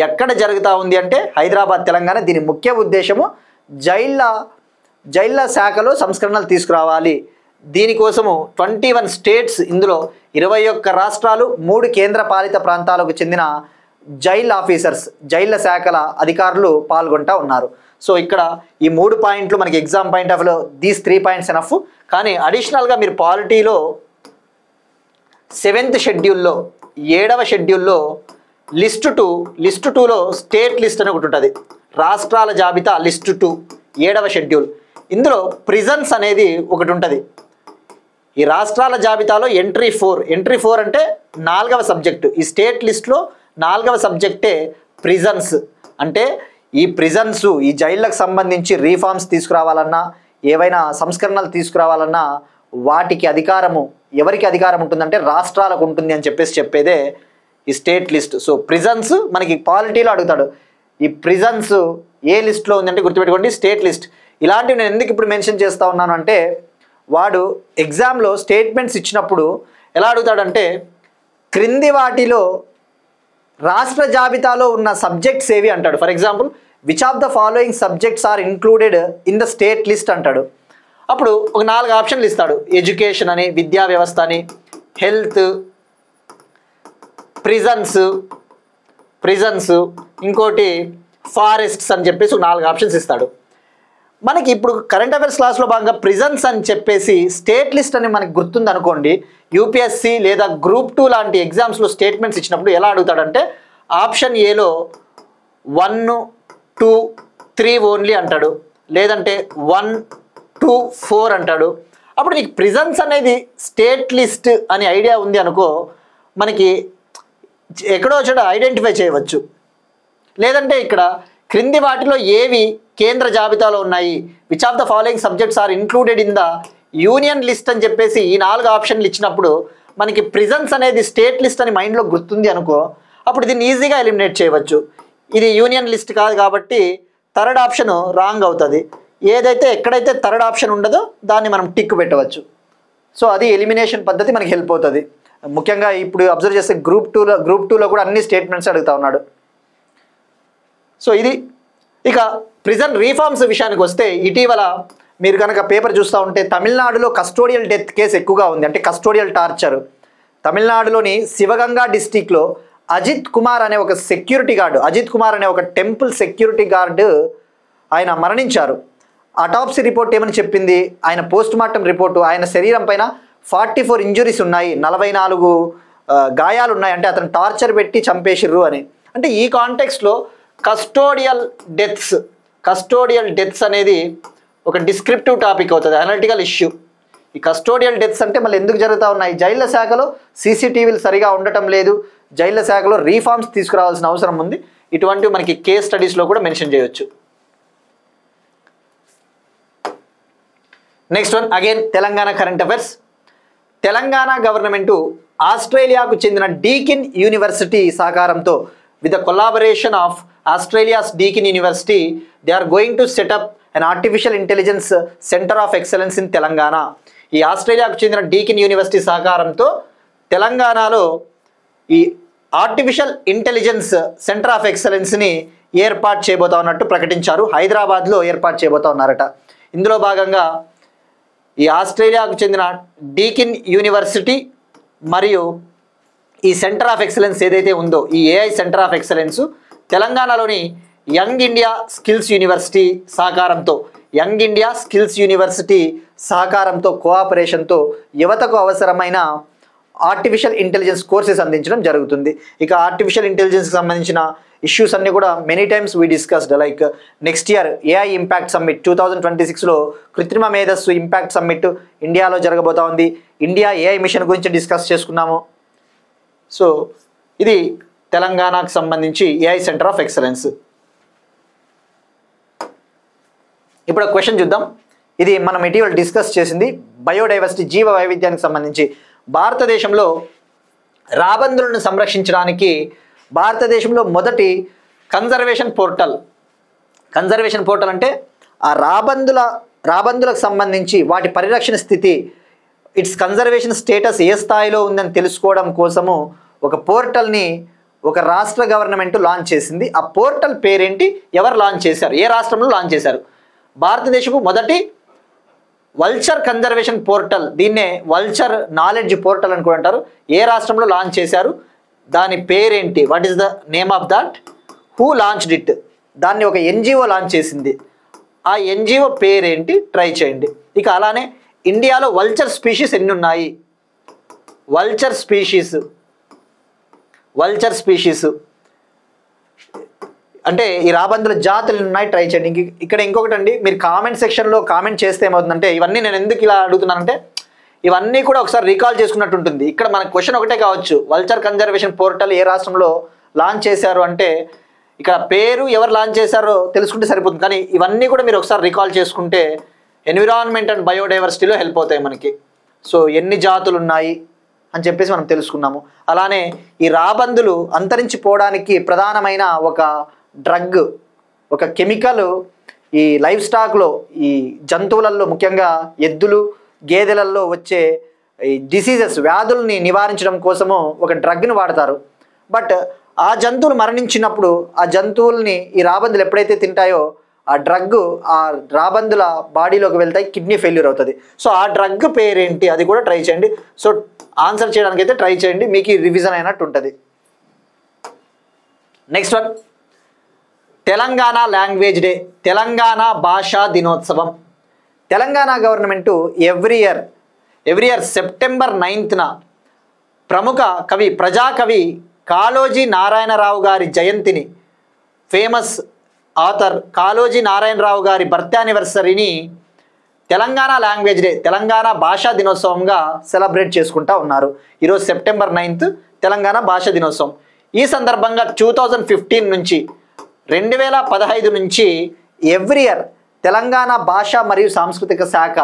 ఎక్కడ జరుగుతూ ఉంది అంటే హైదరాబాద్, తెలంగాణ. దీని ముఖ్య ఉద్దేశము జైళ్ళ శాఖలో సంస్కరణలు తీసుకురావాలి. దీనికోసము 21 స్టేట్స్, ఇందులో 21 రాష్ట్రాలు, 3 కేంద్ర పాలిత ప్రాంతాలకు చెందిన జైల్ ఆఫీసర్స్, జైళ్ళ శాఖల అధికారులు పాల్గొంటూ ఉన్నారు. సో ఇక్కడ ఈ 3 పాయింట్లు మనకి ఎగ్జామ్ పాయింట్ ఆఫ్ లో దీస్ 3 పాయింట్స్ ఎనఫ్. కానీ అడిషనల్గా మీరు పాలిటీలో 7th షెడ్యూల్లో, 7వ షెడ్యూల్లో లిస్ట్ 2లో స్టేట్ లిస్ట్ అని ఒకటి ఉంటుంది, రాష్ట్రాల జాబితా లిస్ట్ 2, 7వ షెడ్యూల్. ఇందులో ప్రిజన్స్ అనేది ఒకటి ఉంటుంది. ఈ రాష్ట్రాల జాబితాలో ఎంట్రీ 4 అంటే 4వ సబ్జెక్టు. ఈ స్టేట్ లిస్ట్లో 4వ సబ్జెక్టే ప్రిజన్స్. అంటే ఈ ప్రిజన్స్, ఈ జైళ్ళకు సంబంధించి రీఫార్మ్స్ తీసుకురావాలన్నా, ఏవైనా సంస్కరణలు తీసుకురావాలన్నా వాటికి అధికారము ఎవరికి అధికారం ఉంటుందంటే రాష్ట్రాలకు ఉంటుంది అని చెప్పేదే ఈ స్టేట్ లిస్ట్. సో ప్రిజన్స్ మనకి పాలిటీలో అడుగుతాడు, ఈ ప్రిజన్స్ ఏ లిస్ట్లో ఉందంటే గుర్తుపెట్టుకోండి స్టేట్ లిస్ట్. ఇలాంటివి నేను ఎందుకు ఇప్పుడు మెన్షన్ చేస్తూ ఉన్నాను అంటే, వాడు ఎగ్జామ్లో స్టేట్మెంట్స్ ఇచ్చినప్పుడు ఎలా అడుగుతాడంటే, క్రింది వాటిలో రాష్ట్ర జాబితాలో ఉన్న సబ్జెక్ట్స్ ఏవి అంటాడు. For example, which of the following subjects are included in the state list అంటాడు. అప్పుడు ఒక 4 ఆప్షన్లు ఇస్తాడు. ఎడ్యుకేషన్ అని, విద్యా వ్యవస్థ అని, హెల్త్, ప్రిజన్స్, ఇంకోటి ఫారెస్ట్స్ అని చెప్పేసి 4 ఆప్షన్స్ ఇస్తాడు. మనకి ఇప్పుడు కరెంట్ అఫైర్స్ క్లాస్లో భాగంగా ప్రిజన్స్ అని చెప్పేసి స్టేట్ లిస్ట్ అని మనకి గుర్తుంది అనుకోండి. యూపీఎస్సీ లేదా గ్రూప్ 2 లాంటి ఎగ్జామ్స్లో స్టేట్మెంట్స్ ఇచ్చినప్పుడు ఎలా అడుగుతాడంటే, ఆప్షన్ ఏలో 1, 2, 3 ఓన్లీ అంటాడు, లేదంటే 1, 2, 4 అంటాడు. అప్పుడు నీకు ప్రిజన్స్ అనేది స్టేట్ లిస్ట్ అని ఐడియా ఉంది అనుకో, మనకి ఎక్కడో చోట ఐడెంటిఫై చేయవచ్చు. లేదంటే ఇక్కడ క్రింది వాటిలో ఏవి కేంద్ర జాబితాలో ఉన్నాయి, which of the following subjects are included in the union list అని చెప్పేసి ఈ 4 ఆప్షన్లు ఇచ్చినప్పుడు మనకి ప్రిజన్స్ అనేది స్టేట్ లిస్ట్ అని మైండ్లో గుర్తుంది అనుకో, అప్పుడు దీన్ని ఈజీగా ఎలిమినేట్ చేయవచ్చు. ఇది యూనియన్ లిస్ట్ కాదు కాబట్టి థర్డ్ ఆప్షన్ రాంగ్ అవుతుంది. ఎక్కడైతే థర్డ్ ఆప్షన్ ఉండదో దాన్ని మనం టిక్ పెట్టవచ్చు. సో అది ఎలిమినేషన్ పద్ధతి మనకి హెల్ప్ అవుతుంది. ముఖ్యంగా ఇప్పుడు అబ్జర్వ్ చేస్తే గ్రూప్ టూలో కూడా అన్ని స్టేట్మెంట్స్ అడుగుతా ఉన్నాడు. సో ఇది ఇక ప్రిజన్ రీఫార్మ్స్ విషయానికి వస్తే, ఇటీవల మీరు కనుక పేపర్ చూస్తూ ఉంటే తమిళనాడులో కస్టోడియల్ డెత్ కేసు ఎక్కువగా ఉంది, అంటే కస్టోడియల్ టార్చర్. తమిళనాడులోని శివగంగా డిస్టిక్లో అజిత్ కుమార్ అనే ఒక సెక్యూరిటీ గార్డు, అజిత్ కుమార్ అనే ఒక టెంపుల్ సెక్యూరిటీ గార్డు ఆయన మరణించారు. అటాప్సీ రిపోర్ట్ ఏమని చెప్పింది, ఆయన పోస్ట్ మార్టం రిపోర్టు, ఆయన శరీరం పైన 44 ఇంజురీస్ ఉన్నాయి, 44 గాయాలు ఉన్నాయి, అంటే అతను టార్చర్ పెట్టి చంపేసిర్రు అని. అంటే ఈ కాంటెక్స్ట్లో కస్టోడియల్ డెత్స్ అనేది ఒక డిస్క్రిప్టివ్ టాపిక్ అవుతుంది, అనలిటికల్ ఇష్యూ. ఈ కస్టోడియల్ డెత్స్ అంటే మళ్ళీ ఎందుకు జరుగుతూ ఉన్నాయి, జైళ్ళ శాఖలో సీసీటీవీలు సరిగా ఉండటం లేదు, జైళ్ళ శాఖలో రీఫార్మ్స్ తీసుకురావాల్సిన అవసరం ఉంది. ఇటువంటివి మనకి కేస్ స్టడీస్లో కూడా మెన్షన్ చేయొచ్చు. Next one again Telangana current affairs. Telangana government ఆస్ట్రేలియాకు చెందిన డీకిన్ యూనివర్సిటీ సహకారంతో with the collaboration of Australia's Deakin university they are going to set up an artificial intelligence center of excellence in Telangana. ఈ ఆస్ట్రేలియాకు చెందిన డీకిన్ యూనివర్సిటీ సహకారంతో తెలంగాణలో ఈ ఆర్టిఫిషియల్ ఇంటెలిజెన్స్ సెంటర్ ఆఫ్ ఎక్సలెన్స్ని ఏర్పాటు చేయబోతా ఉన్నట్టు ప్రకటించారు. హైదరాబాద్లో ఏర్పాటు చేయబోతా ఉన్నారట. ఇందులో భాగంగా ఈ ఆస్ట్రేలియాకు చెందిన డీకిన్ యూనివర్సిటీ మరియు ఈ సెంటర్ ఆఫ్ ఎక్సలెన్స్ ఏదైతే ఉందో, ఈ ఏఐ సెంటర్ ఆఫ్ ఎక్సలెన్స్ తెలంగాణలోని యంగ్ ఇండియా స్కిల్స్ యూనివర్సిటీ సహకారంతో కోఆపరేషన్తో యువతకు అవసరమైన ఆర్టిఫిషియల్ ఇంటెలిజెన్స్ కోర్సెస్ అందించడం జరుగుతుంది. ఇక ఆర్టిఫిషియల్ ఇంటెలిజెన్స్కి సంబంధించిన ఇష్యూస్ అన్నీ కూడా many times we discussed. Like next year AI impact summit 2026లో కృత్రిమ మేధస్సు ఇంపాక్ట్ సమ్మిట్ ఇండియాలో జరగబోతా ఉంది. ఇండియా ఏఐ మిషన్ గురించి డిస్కస్ చేసుకున్నాము. సో ఇది తెలంగాణకు సంబంధించి ఏఐ సెంటర్ ఆఫ్ ఎక్సలెన్స్. ఇప్పుడు ఒక క్వశ్చన్ చూద్దాం. ఇది మనం ఇటీవల డిస్కస్ చేసింది బయోడైవర్సిటీ, జీవ వైవిధ్యానికి సంబంధించి. భారతదేశంలో రాబందులను సంరక్షించడానికి భారతదేశంలో మొదటి కన్జర్వేషన్ పోర్టల్ అంటే ఆ రాబందులకు సంబంధించి వాటి పరిరక్షణ స్థితి, ఇట్స్ కన్జర్వేషన్ స్టేటస్ ఏ స్థాయిలో ఉందని తెలుసుకోవడం కోసము ఒక పోర్టల్ని ఒక రాష్ట్ర గవర్నమెంట్ లాంచ్ చేసింది. ఆ పోర్టల్ పేరేంటి, ఎవరు లాంచ్ చేశారు, ఏ రాష్ట్రంలో లాంచ్ చేశారు? భారతదేశపు మొదటి వల్చర్ కన్జర్వేషన్ పోర్టల్, దీన్నే వల్చర్ నాలెడ్జ్ పోర్టల్ అని కూడా అంటారు. ఏ రాష్ట్రంలో లాంచ్ చేశారు, దాని పేరేంటి, what is the name of that, who launched it? దాన్ని ఒక ఎన్జిఓ లాంచ్ చేసింది. ఆ ఎన్జిఓ పేరేంటి ట్రై చేయండి. ఇక అలానే ఇండియాలో వల్చర్ స్పీషీస్ ఎన్ని ఉన్నాయి? వల్చర్ స్పీషీస్ అంటే ఈ రాబందుల జాతులు ఉన్నాయి, ట్రై చేయండి. ఇక్కడ ఇంకొకటి అండి, మీరు కామెంట్ సెక్షన్లో కామెంట్ చేస్తే ఏమవుతుందంటే, ఇవన్నీ నేను ఎందుకు ఇలా అడుగుతున్నానంటే ఇవన్నీ కూడా ఒకసారి రీకాల్ చేసుకున్నట్టు ఉంటుంది. ఇక్కడ మనకు క్వశ్చన్ ఒకటే కావచ్చు, వల్చర్ కన్జర్వేషన్ పోర్టల్ ఏ రాష్ట్రంలో లాంచ్ చేశారు అంటే ఇక్కడ పేరు ఎవరు లాంచ్ చేశారో తెలుసుకుంటే సరిపోతుంది. కానీ ఇవన్నీ కూడా మీరు ఒకసారి రీకాల్ చేసుకుంటే ఎన్విరాన్మెంట్ అండ్ బయోడైవర్సిటీలో హెల్ప్ అవుతాయి మనకి. సో ఎన్ని జాతులు ఉన్నాయి అని చెప్పేసి మనం తెలుసుకున్నాము. అలానే ఈ రాబందులు అంతరించిపోవడానికి ప్రధానమైన ఒక డ్రగ్, ఒక కెమికల్ ఈ లైఫ్ స్టాక్లో, ఈ జంతువులలో ముఖ్యంగా ఎద్దులు గేదెలలో వచ్చే ఈ డిసీజెస్, వ్యాధుల్ని నివారించడం కోసము ఒక డ్రగ్ని వాడతారు. బట్ ఆ జంతువులు మరణించినప్పుడు ఆ జంతువుల్ని ఈ రాబందులు ఎప్పుడైతే తింటాయో ఆ డ్రగ్ ఆ రాబందుల బాడీలోకి వెళ్తాయి, కిడ్నీ ఫెయిల్యూర్ అవుతుంది. సో ఆ డ్రగ్ పేరేంటి అది కూడా ట్రై చేయండి. సో ఆన్సర్ చేయడానికి అయితే ట్రై చేయండి, మీకు రివిజన్ అయినట్టు ఉంటుంది. Next one, Telangana language day, Telangana భాషా దినోత్సవం. Telangana government every year September 9న ప్రముఖ కవి, ప్రజాకవి కాళోజీ నారాయణరావు గారి జయంతిని, famous author Kaloji Narayanarao garu birth యానివర్సరీని తెలంగాణ లాంగ్వేజ్ డే, తెలంగాణ భాషా దినోత్సవంగా సెలబ్రేట్ చేసుకుంటా ఉన్నారు. ఈరోజు సెప్టెంబర్ 9th తెలంగాణ భాషా దినోత్సవం. ఈ సందర్భంగా 2015 నుంచి 2015 నుంచి ఎవ్రీ ఇయర్ తెలంగాణ భాష మరియు సాంస్కృతిక శాఖ,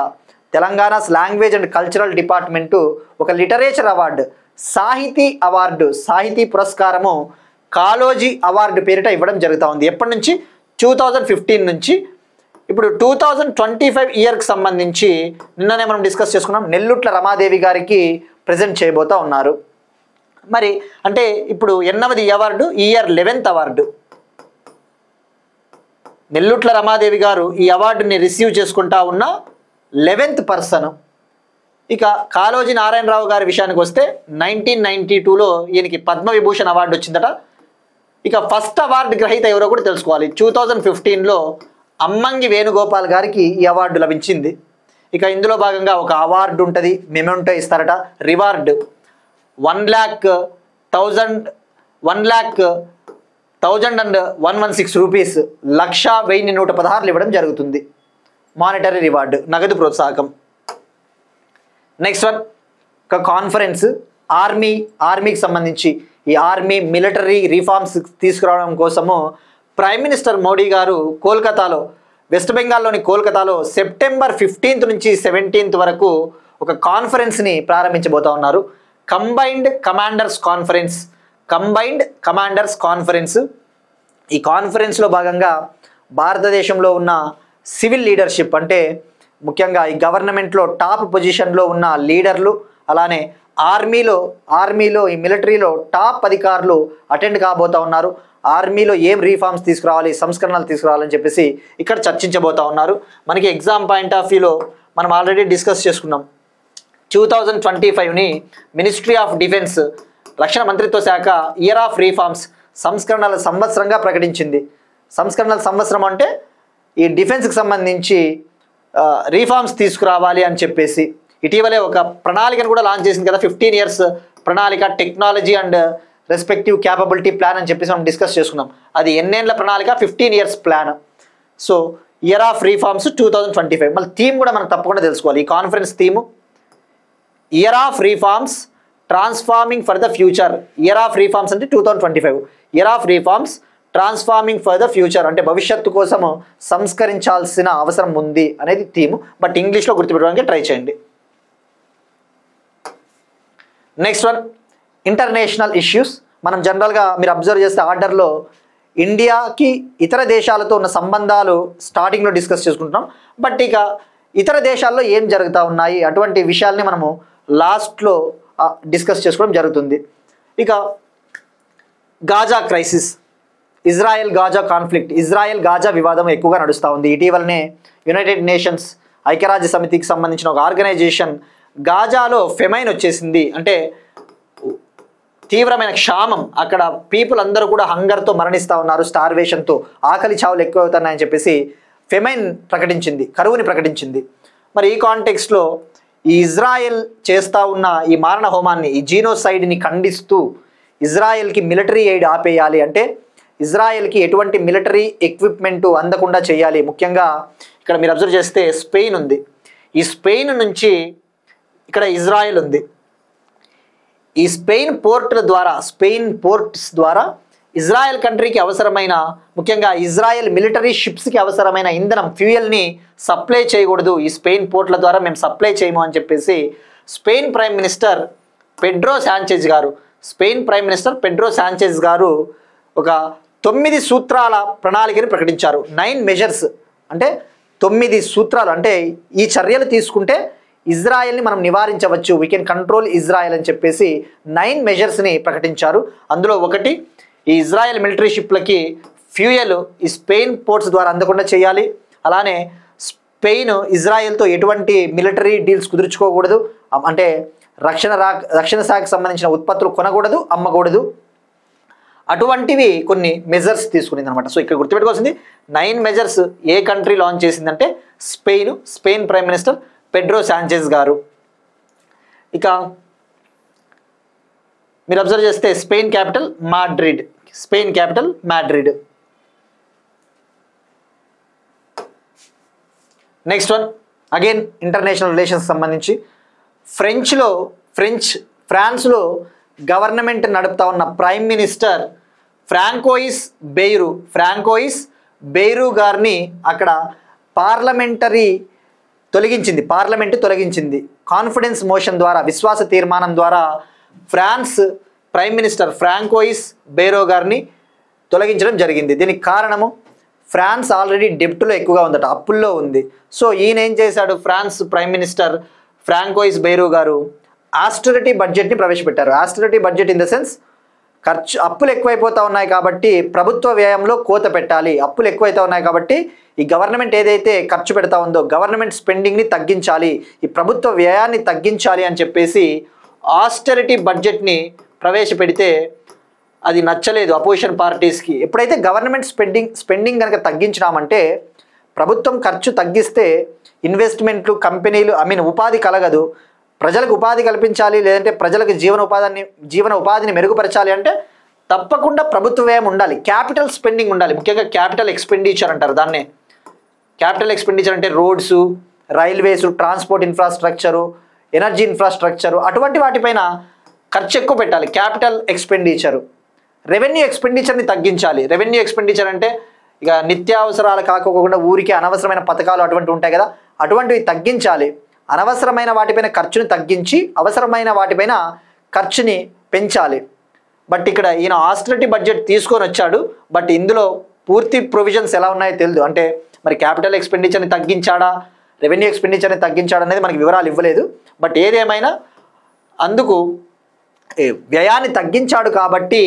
Telangana language and cultural department ఒక లిటరేచర్ అవార్డు, సాహితీ అవార్డు, సాహితీ పురస్కారము కాళోజీ అవార్డు పేరిట ఇవ్వడం జరుగుతూ ఉంది. ఎప్పటి నుంచి? 2015 నుంచి. ఇప్పుడు 2025 ఇయర్కి సంబంధించి నిన్ననే మనం డిస్కస్ చేసుకున్నాం, నెల్లుట్ల రమాదేవి గారికి ప్రజెంట్ చేయబోతూ ఉన్నారు. మరి అంటే ఇప్పుడు ఎన్నవది అవార్డు? ఈ year 11th award. Nellutla Ramadevi గారు ఈ అవార్డుని రిసీవ్ చేసుకుంటా ఉన్న 11th పర్సన్. ఇక కాళోజీ నారాయణరావు గారి విషయానికి వస్తే 1992లో ఈయనకి పద్మవిభూషణ్ అవార్డు వచ్చిందట. ఇక ఫస్ట్ అవార్డు గ్రహీత ఎవరో కూడా తెలుసుకోవాలి. 2015లో అమ్మంగి వేణుగోపాల్ గారికి ఈ అవార్డు లభించింది. ఇక ఇందులో భాగంగా ఒక అవార్డు ఉంటుంది, మెమెంటో ఇస్తారట. రివార్డ్ 1,10,116 రూపీస్, 1,1116 ఇవ్వడం జరుగుతుంది. మానిటరీ రివార్డు, నగదు ప్రోత్సాహకం. నెక్స్ట్ వన్, ఒక కాన్ఫరెన్స్ ఆర్మీకి సంబంధించి ఈ ఆర్మీ మిలిటరీ రిఫార్మ్స్ తీసుకురావడం కోసము ప్రైమ్ మినిస్టర్ మోడీ గారు కోల్కతాలో, వెస్ట్ బెంగాల్లోని కోల్కతాలో సెప్టెంబర్ 15th నుంచి 17th వరకు ఒక కాన్ఫరెన్స్ని ప్రారంభించబోతా ఉన్నారు. Combined commanders conference. ఈ కాన్ఫరెన్స్లో భాగంగా భారతదేశంలో ఉన్న సివిల్ లీడర్షిప్, అంటే ముఖ్యంగా ఈ గవర్నమెంట్లో టాప్ పొజిషన్లో ఉన్న లీడర్లు, అలానే ఆర్మీలో ఈ మిలిటరీలో టాప్ అధికారులు అటెండ్ కాబోతా ఉన్నారు. ఆర్మీలో ఏం రీఫార్మ్స్ తీసుకురావాలి, సంస్కరణలు తీసుకురావాలని చెప్పేసి ఇక్కడ చర్చించబోతా ఉన్నారు. మనకి ఎగ్జామ్ పాయింట్ ఆఫ్ వ్యూలో మనం ఆల్రెడీ డిస్కస్ చేసుకున్నాం. 2025ని మినిస్ట్రీ ఆఫ్ డిఫెన్స్, రక్షణ మంత్రిత్వ శాఖ ఇయర్ ఆఫ్ రీఫార్మ్స్, సంస్కరణల సంవత్సరంగా ప్రకటించింది. సంస్కరణల సంవత్సరం అంటే ఈ డిఫెన్స్కి సంబంధించి రీఫార్మ్స్ తీసుకురావాలి అని చెప్పేసి ఇటీవలే ఒక ప్రణాళికను కూడా లాంచ్ చేసింది కదా, 15 years ప్రణాళిక, technology and respective capability plan అని చెప్పేసి మనం డిస్కస్ చేసుకున్నాం. అది ఎన్నేళ్ల ప్రణాళిక? 15 years plan. So year of reforms 2025. మళ్ళీ థీమ్ కూడా మనం తప్పకుండా తెలుసుకోవాలి. ఈ conference theme year of reforms transforming for the future. Year of reforms అంటే 2025. Year of reforms transforming for the future అంటే భవిష్యత్తు కోసము సంస్కరించాల్సిన అవసరం ఉంది అనేది థీము. బట్ ఇంగ్లీష్లో గుర్తుపెట్టడానికి ట్రై చేయండి. Next one, international issues. మనం జనరల్గా మీరు అబ్జర్వ్ చేస్తే ఆర్డర్లో ఇండియాకి ఇతర దేశాలతో ఉన్న సంబంధాలు స్టార్టింగ్లో డిస్కస్ చేసుకుంటున్నాం. బట్ ఇక ఇతర దేశాల్లో ఏం జరుగుతూ ఉన్నాయి అటువంటి విషయాల్ని మనము లాస్ట్లో డిస్కస్ చేసుకోవడం జరుగుతుంది. ఇక Gaza crisis, Israel Gaza conflict, Israel Gaza వివాదం ఎక్కువగా నడుస్తూ ఉంది. ఇటీవలనే యునైటెడ్ నేషన్స్, ఐక్యరాజ్య సమితికి సంబంధించిన ఒక ఆర్గనైజేషన్ గాజాలో ఫెమైన్ వచ్చేసింది, అంటే తీవ్రమైన క్షామం, అక్కడ పీపుల్ అందరూ కూడా హంగర్తో మరణిస్తూ ఉన్నారు, స్టార్వేషన్తో, ఆకలి చావులు ఎక్కువ అవుతున్నాయని చెప్పేసి ఫెమైన్ ప్రకటించింది, కరువుని ప్రకటించింది. మరి ఈ కాంటెక్స్ట్లో ఈ ఇజ్రాయెల్ చేస్తూ ఉన్న ఈ మారణ హోమాన్ని, ఈ జీనోసైడ్ని ఖండిస్తూ ఇజ్రాయెల్కి మిలిటరీ ఎయిడ్ ఆపేయాలి, అంటే ఇజ్రాయెల్కి ఎటువంటి మిలిటరీ ఎక్విప్మెంటు అందకుండా చేయాలి. ముఖ్యంగా ఇక్కడ మీరు అబ్జర్వ్ చేస్తే స్పెయిన్ ఉంది, ఈ స్పెయిన్ నుంచి ఇక్కడ ఇజ్రాయెల్ ఉంది. ఈ స్పెయిన్ పోర్ట్స్ ద్వారా ఇజ్రాయెల్ కంట్రీకి అవసరమైన, ముఖ్యంగా ఇజ్రాయెల్ మిలిటరీ షిప్స్కి అవసరమైన ఇంధనం, ఫ్యూయల్ని సప్లై చేయకూడదు, ఈ స్పెయిన్ పోర్ట్ల ద్వారా మేము సప్లై చేయము అని చెప్పేసి Spain prime minister Pedro Sanchez గారు ఒక 9 సూత్రాల ప్రణాళికని ప్రకటించారు. 9 measures అంటే 9 సూత్రాలు, అంటే ఈ చర్యలు తీసుకుంటే ఇజ్రాయెల్ని మనం నివారించవచ్చు, వీ కెన్ కంట్రోల్ ఇజ్రాయెల్ అని చెప్పేసి 9 measuresని ప్రకటించారు. అందులో ఒకటి, ఈ ఇజ్రాయెల్ మిలిటరీ షిప్లకి ఫ్యూయల్ ఈ స్పెయిన్ పోర్ట్స్ ద్వారా అందకుండా చేయాలి. అలానే స్పెయిన్ ఇజ్రాయెల్తో ఎటువంటి మిలిటరీ డీల్స్ కుదుర్చుకోకూడదు, అంటే రక్షణ శాఖకు సంబంధించిన ఉత్పత్తులు కొనకూడదు, అమ్మకూడదు, అటువంటివి కొన్ని మెజర్స్ తీసుకునింది అనమాట. సో ఇక్కడ గుర్తుపెట్టుకోవాల్సింది 9 measures ఏ కంట్రీ లాంచ్ చేసిందంటే Spain prime minister Pedro Sanchez గారు. ఇక మీరు అబ్జర్వ్ చేస్తే Spain capital Madrid. Next one again international relations సంబంధించి ఫ్రాన్స్లో గవర్నమెంట్ నడుపుతా ఉన్న ప్రైమ్ మినిస్టర్ ఫ్రాంకోయిస్ బెయిరు గారిని అక్కడ పార్లమెంటు తొలగించింది కాన్ఫిడెన్స్ మోషన్ ద్వారా, విశ్వాస తీర్మానం ద్వారా ఫ్రాన్స్ ప్రైమ్ మినిస్టర్ ఫ్రాంకోయిస్ బెయిరో గారిని తొలగించడం జరిగింది. దీనికి కారణము ఫ్రాన్స్ ఆల్రెడీ డెప్ట్లో ఎక్కువగా ఉందట, అప్పుల్లో ఉంది. సో ఈయన ఏం చేశాడు, ఫ్రాన్స్ ప్రైమ్ మినిస్టర్ ఫ్రాంకోయిస్ బెయిరో గారు ఆస్టరిటీ బడ్జెట్ని ప్రవేశపెట్టారు. Austerity budget in the sense అప్పులు ఎక్కువైపోతూ ఉన్నాయి కాబట్టి ప్రభుత్వ వ్యయంలో కోత పెట్టాలి, అప్పులు ఎక్కువైతే ఉన్నాయి కాబట్టి ఈ గవర్నమెంట్ ఏదైతే ఖర్చు పెడతా ఉందో గవర్నమెంట్ స్పెండింగ్ని తగ్గించాలి, ఈ ప్రభుత్వ వ్యయాన్ని తగ్గించాలి అని చెప్పేసి ఆస్టరిటీ బడ్జెట్ని ప్రవేశపెడితే అది నచ్చలేదు అపోజిషన్ పార్టీస్కి. ఎప్పుడైతే గవర్నమెంట్ స్పెండింగ్ కనుక తగ్గించినామంటే ప్రభుత్వం ఖర్చు తగ్గిస్తే ఇన్వెస్ట్మెంట్లు, కంపెనీలు ఉపాధి కలగదు. ప్రజలకు ఉపాధి కల్పించాలి, లేదంటే ప్రజలకు జీవన ఉపాధిని మెరుగుపరచాలి అంటే తప్పకుండా ప్రభుత్వ వ్యయం ఉండాలి, క్యాపిటల్ స్పెండింగ్ ఉండాలి. ముఖ్యంగా క్యాపిటల్ ఎక్స్పెండిచర్ అంటారు దాన్నే. క్యాపిటల్ ఎక్స్పెండిచర్ అంటే roads, railways, transport infrastructure, energy infrastructure, అటువంటి వాటిపైన ఖర్చు ఎక్కువ పెట్టాలి, క్యాపిటల్ ఎక్స్పెండిచరు. రెవెన్యూ ఎక్స్పెండిచర్ని తగ్గించాలి. రెవెన్యూ ఎక్స్పెండిచర్ అంటే ఇక నిత్యావసరాలు కాకోకుండా ఊరికి అనవసరమైన పథకాలు అటువంటివి ఉంటాయి కదా, అటువంటివి తగ్గించాలి. అనవసరమైన వాటిపైన ఖర్చుని తగ్గించి అవసరమైన వాటిపైన ఖర్చుని పెంచాలి. బట్ ఇక్కడ ఈయన ఆస్టరిటీ బడ్జెట్ తీసుకొని వచ్చాడు, బట్ ఇందులో పూర్తి ప్రొవిజన్స్ ఎలా ఉన్నాయో తెలియదు. అంటే మరి క్యాపిటల్ ఎక్స్పెండిచర్ని తగ్గించాడా, రెవెన్యూ ఎక్స్పెండిచర్ని తగ్గించాడా అనేది మనకి వివరాలు ఇవ్వలేదు. బట్ ఏదేమైనా అందుకు వ్యయాన్ని తగ్గించాడు కాబట్టి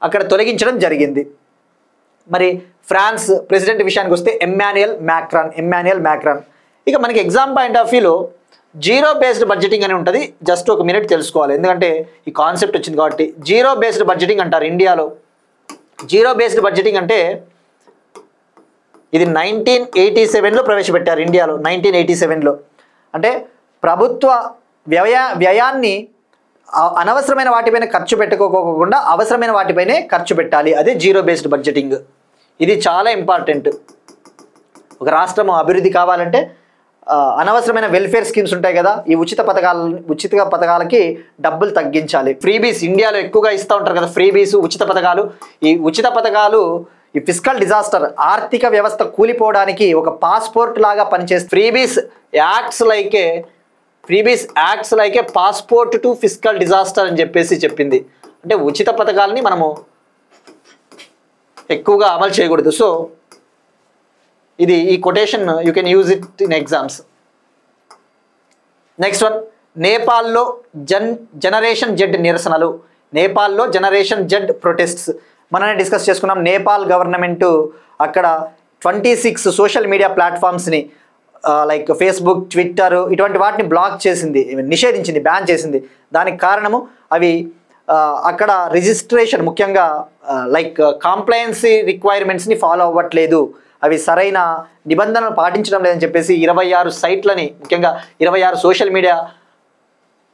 అక్కడ తొలగించడం జరిగింది. మరి ఫ్రాన్స్ ప్రెసిడెంట్ విషయానికి వస్తే ఎమ్మాన్యుయల్ మ్యాక్రాన్. ఇక మనకి ఎగ్జామ్ పాయింట్ ఆఫ్ వ్యూలో జీరో బేస్డ్ బడ్జెటింగ్ అని ఉంటుంది. జస్ట్ ఒక మినిట్ తెలుసుకోవాలి, ఎందుకంటే ఈ కాన్సెప్ట్ వచ్చింది కాబట్టి. జీరో బేస్డ్ బడ్జెటింగ్ అంటారు ఇండియాలో. జీరో బేస్డ్ బడ్జెటింగ్ అంటే ఇది 1987లో ప్రవేశపెట్టారు ఇండియాలో. 1987లో అంటే ప్రభుత్వ వ్యయాన్ని అనవసరమైన వాటిపైన ఖర్చు పెట్టుకోకుండా అవసరమైన వాటిపైనే ఖర్చు పెట్టాలి, అదే జీరో బేస్డ్ బడ్జెటింగ్. ఇది చాలా ఇంపార్టెంట్. ఒక రాష్ట్రం అభివృద్ధి కావాలంటే అనవసరమైన వెల్ఫేర్ స్కీమ్స్ ఉంటాయి కదా, ఈ ఉచిత పథకాలకి డబ్బులు తగ్గించాలి. ఫ్రీబీస్ ఇండియాలో ఎక్కువగా ఇస్తూ ఉంటారు కదా, ఫ్రీబీస్, ఉచిత పథకాలు. ఈ ఉచిత పథకాలు ఈ ఫిస్కల్ డిజాస్టర్, ఆర్థిక వ్యవస్థ కూలిపోవడానికి ఒక పాస్పోర్ట్ లాగా పనిచేస్తుంది. Freebies acts like A passport to fiscal disaster అని చెప్పేసి చెప్పింది. అంటే ఉచిత పథకాలని మనము ఎక్కువగా అమలు చేయకూడదు. సో ఇది ఈ quotation you can use it in exams. Next one, నేపాల్లో జనరేషన్ జెడ్ నిరసనలు. నేపాల్లో జనరేషన్ జెడ్ ప్రొటెస్ట్స్ మననే డిస్కస్ చేసుకున్నాం. నేపాల్ గవర్నమెంట్ అక్కడ 26 సోషల్ మీడియా ప్లాట్ఫామ్స్ని లైక్ ఫేస్బుక్, ట్విట్టర్ ఇటువంటి వాటిని బ్లాక్ చేసింది, నిషేధించింది, బ్యాన్ చేసింది. దానికి కారణము అవి అక్కడ రిజిస్ట్రేషన్, ముఖ్యంగా లైక్ కాంప్లయన్సీ రిక్వైర్మెంట్స్ని ఫాలో అవ్వట్లేదు, అవి సరైన నిబంధనలు పాటించడం లేదని చెప్పేసి 26 సైట్లని, ముఖ్యంగా 26 సోషల్ మీడియా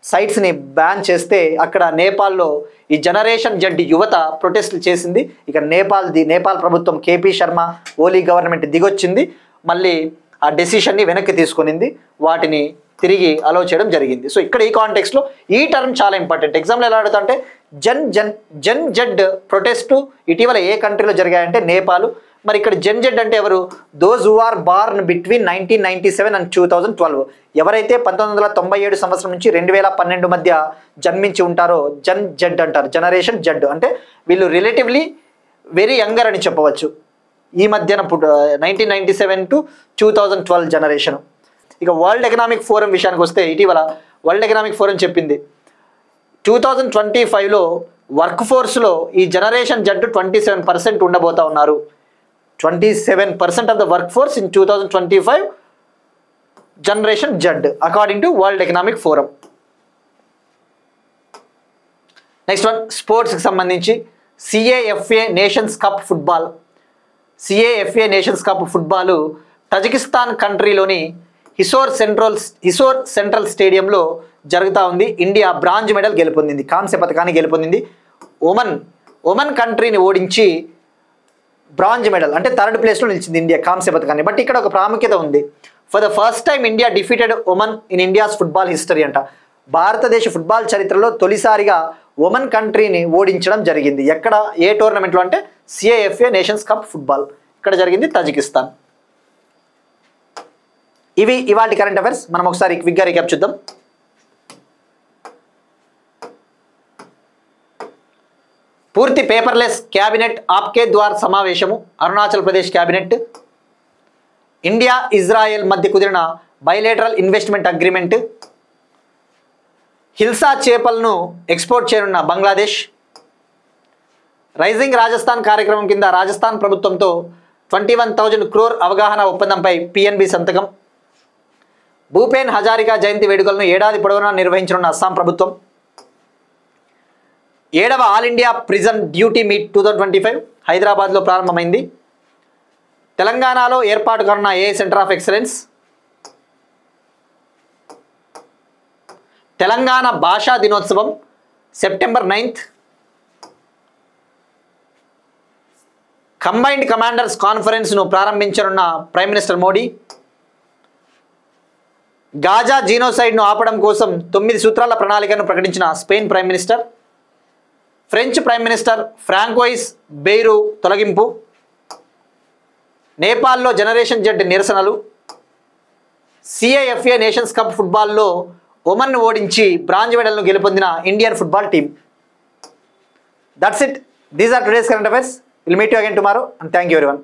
సైట్స్ని బ్యాన్ చేస్తే అక్కడ నేపాల్లో ఈ జనరేషన్ జెడ్ యువత ప్రొటెస్ట్లు చేసింది. ఇక నేపాల్ ప్రభుత్వం, కేపీ శర్మ ఓలీ గవర్నమెంట్ దిగొచ్చింది, మళ్ళీ ఆ డెసిషన్ని వెనక్కి తీసుకునింది, వాటిని తిరిగి అలో చేయడం జరిగింది. సో ఇక్కడ ఈ కాంటెక్స్లో ఈ టర్మ్ చాలా ఇంపార్టెంట్. ఎగ్జామ్లో ఎలా అడుగుతా అంటే జన్ జెడ్ ప్రొటెస్టు ఇటీవల ఏ కంట్రీలో జరిగాయంటే నేపాల్. మరి ఇక్కడ జెన్ జెడ్ అంటే ఎవరు? Those who are born between 1997 and 2012. ఎవరైతే 1997 సంవత్సరం నుంచి 2012 మధ్య జన్మించి ఉంటారో జన్ జెడ్ అంటారు. జనరేషన్ జెడ్ అంటే వీళ్ళు రిలేటివ్లీ వెరీ యంగర్ అని చెప్పవచ్చు. ఈ మధ్యన 1997 to 2012 జనరేషన్. ఇక వరల్డ్ ఎకనామిక్ ఫోరం విషయానికి వస్తే ఇటీవల వరల్డ్ ఎకనామిక్ ఫోరం చెప్పింది 2025లో వర్క్ ఫోర్స్లో ఈ జనరేషన్ జెడ్ 27% ఉండబోతా ఉన్నారు. 27% of the work force in 2025 generation Z according to World Economic Forum. Next one, స్పోర్ట్స్కి సంబంధించి CAFA nations cup football Tajikistan కంట్రీలోని హిసోర్ సెంట్రల్ స్టేడియంలో జరుగుతూ ఉంది. ఇండియా బ్రాంజ్ మెడల్ గెలుపొందింది, కాంస్య పథకాన్ని గెలుపొందింది. ఒమన్ కంట్రీని ఓడించి బ్రాంజ్ మెడల్ అంటే థర్డ్ ప్లేస్లో నిలిచింది ఇండియా కాంస్య పథకాన్ని. బట్ ఇక్కడ ఒక ప్రాముఖ్యత ఉంది. For the first time India defeated Oman in India's football history అంట. భారతదేశ ఫుట్బాల్ చరిత్రలో తొలిసారిగా ఒమన్ కంట్రీని ఓడించడం జరిగింది. ఎక్కడ, ఏ టోర్నమెంట్లో అంటే CAFA నేషన్స్ కప్ ఫుట్బాల్. ఇక్కడ జరిగింది తజికిస్తాన్. ఇవి ఇవాళ కరెంట్ అఫైర్స్. మనం ఒకసారి క్విక్గా రీక్యాప్ చూద్దాం. పూర్తి పేపర్లెస్ క్యాబినెట్ ఆప్కే ద్వార్ సమావేశము Arunachal Pradesh cabinet. India Israel మధ్య కుదిరిన బైలేటరల్ ఇన్వెస్ట్మెంట్ అగ్రిమెంట్. హిల్సా చేపలను ఎక్స్పోర్ట్ చేయనున్న బంగ్లాదేశ్. రైజింగ్ రాజస్థాన్ కార్యక్రమం కింద రాజస్థాన్ ప్రభుత్వంతో 21,000 crore అవగాహన ఒప్పందంపై PNB సంతకం. భూపేన్ హజారికా జయంతి వేడుకలను ఏడాది పొడవునా నిర్వహించనున్న అస్సాం ప్రభుత్వం. 7వ all India prison duty meet 2025 హైదరాబాద్లో ప్రారంభమైంది. తెలంగాణలో ఏర్పాటు కానున్న AI centre of excellence. Telangana భాషా దినోత్సవం September 9th. కంబైన్డ్ కమాండర్స్ కాన్ఫరెన్స్ను ప్రారంభించనున్న ప్రైమ్ మినిస్టర్ మోడీ. గాజా జీనోసైడ్ను ఆపడం కోసం 9 సూత్రాల ప్రణాళికను ప్రకటించిన Spain prime minister. French prime minister Francois Bayrou తొలగింపు. నేపాల్లో జనరేషన్ జెడ్ నిరసనలు. CAFA నేషన్స్ కప్ ఫుట్బాల్లో ఒమన్ను ఓడించి బ్రాంజ్ మెడల్ను గెలుపొందిన Indian football team. That's it. These are today's current affairs. Will meet you again tomorrow and thank you everyone.